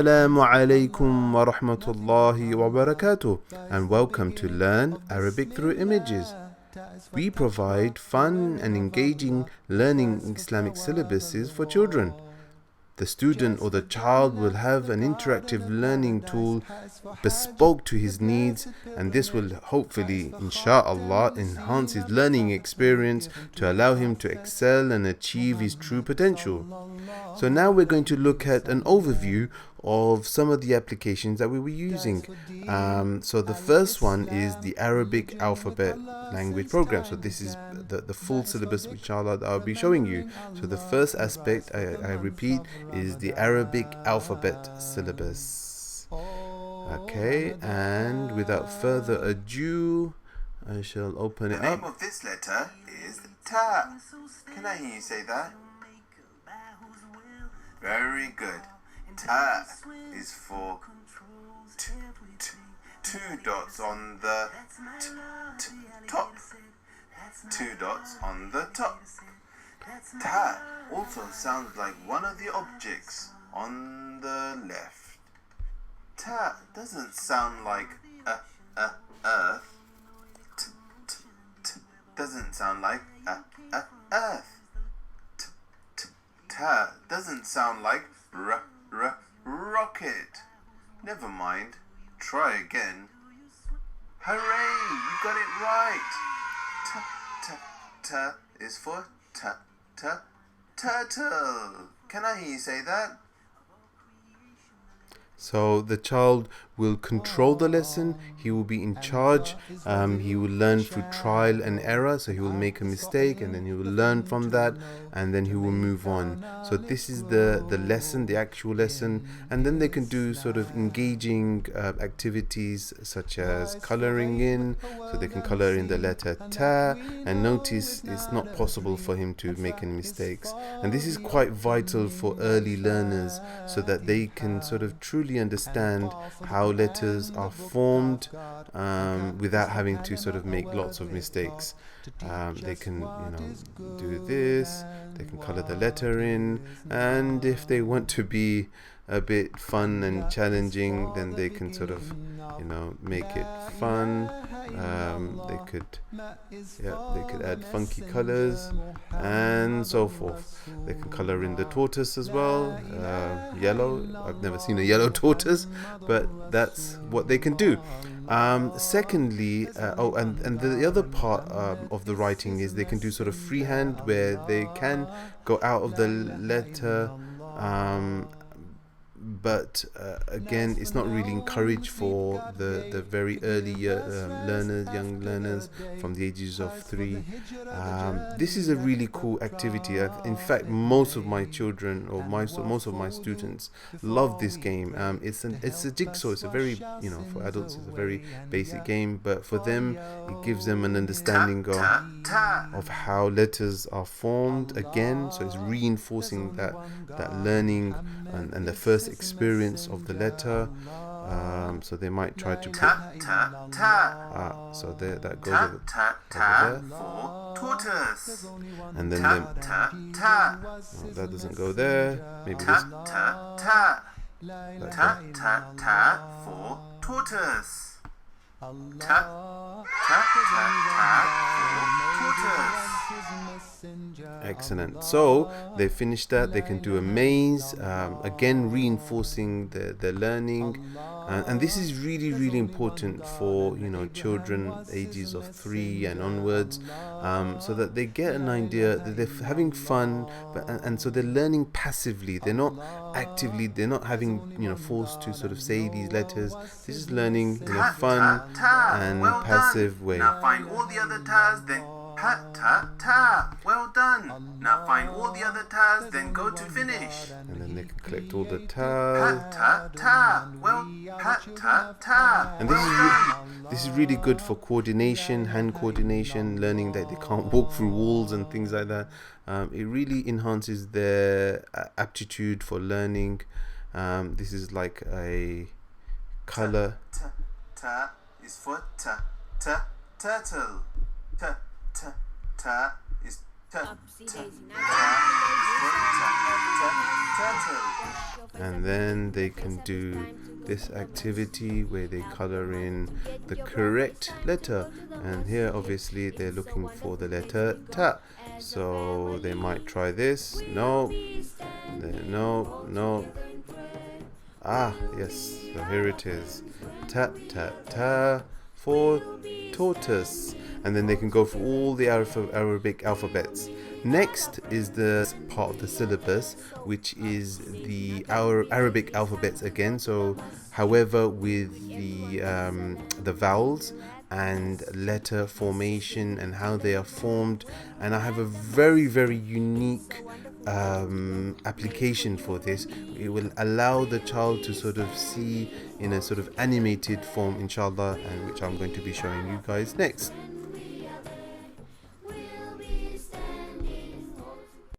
Assalamu alaikum wa rahmatullahi wa barakatuh, and welcome to Learn Arabic Through Images. We provide fun and engaging learning Islamic syllabuses for children. The student or the child will have an interactive learning tool bespoke to his needs, and this will hopefully, insha'Allah, enhance his learning experience to allow him to excel and achieve his true potential. So now we're going to look at an overview of some of the applications that we were using. So the first one is the Arabic Alphabet language program. So this is the full syllabus which I'll be showing you. So the first aspect, I repeat, is the Arabic Alphabet Syllabus. Okay, and without further ado, I shall open it up. The name of this letter is Ta. Can I hear you say that? Very good. Ta is for two dots on the top. 2 dots on the top. Ta also sounds like one of the objects on the left. Ta doesn't sound like earth. Doesn't sound like earth. Ta doesn't sound like rocket. Never mind. Try again. Hooray! You got it right. Ta is for turtle. Can I hear you say that? So the child will control the lesson, he will be in charge, he will learn through trial and error, so he will make a mistake and then he will learn from that and then he will move on. So this is the lesson, the actual lesson, and then they can do sort of engaging activities such as coloring in, so they can color in the letter Ta, and notice it's not possible for him to make any mistakes. And this is quite vital for early learners so that they can sort of truly understand how letters are formed without having to sort of make lots of mistakes. They can, do this, they can color the letter in, and if they want to be a bit fun and challenging, then they can sort of, make it fun. They could add funky colors and so forth. They can color in the tortoise as well, yellow. I've never seen a yellow tortoise, but that's what they can do. Secondly, and the other part of the writing is they can do sort of freehand, where they can go out of the letter, but again, it's not really encouraged for the very early learners, young learners from the ages of 3. This is a really cool activity. In fact, most of my children or most of my students love this game. It's a jigsaw. It's a very, for adults, it's a very basic game, but for them, it gives them an understanding of how letters are formed again. So it's reinforcing that learning and the first experience of the letter. So they might try to put so there, that goes over there, for tortoise. and then that doesn't go there. Maybe this For tortoise. Excellent. So they finished that. They can do a maze, again reinforcing their learning, and this is really important for children ages of 3 and onwards, so that they get an idea that they're having fun, and so they're learning passively. They're not actively. They're not having forced to sort of say these letters. They're just learning in a fun and passive way. Now find all the other tas, then ta. Well done. Now find all the other tas, then go to finish. And then they can collect all the tas. Well, ta. And this is really good for coordination, hand coordination, learning that they can't walk through walls and things like that. It really enhances their aptitude for learning. This is like a color. Ta is for turtle. Ta is And then they can do this activity where they color in the correct letter, and here obviously they're looking for the letter ta, so they might try this. No, no. Yes, so here it is, ta ta ta for tortoise. And then they can go for all the Arabic alphabets. Next is the part of the syllabus, which is our Arabic alphabets again. So, however, with the vowels and letter formation and how they are formed. And I have a very, very unique application for this. It will allow the child to sort of see in a sort of animated form, inshallah, and which I'm going to be showing you guys next.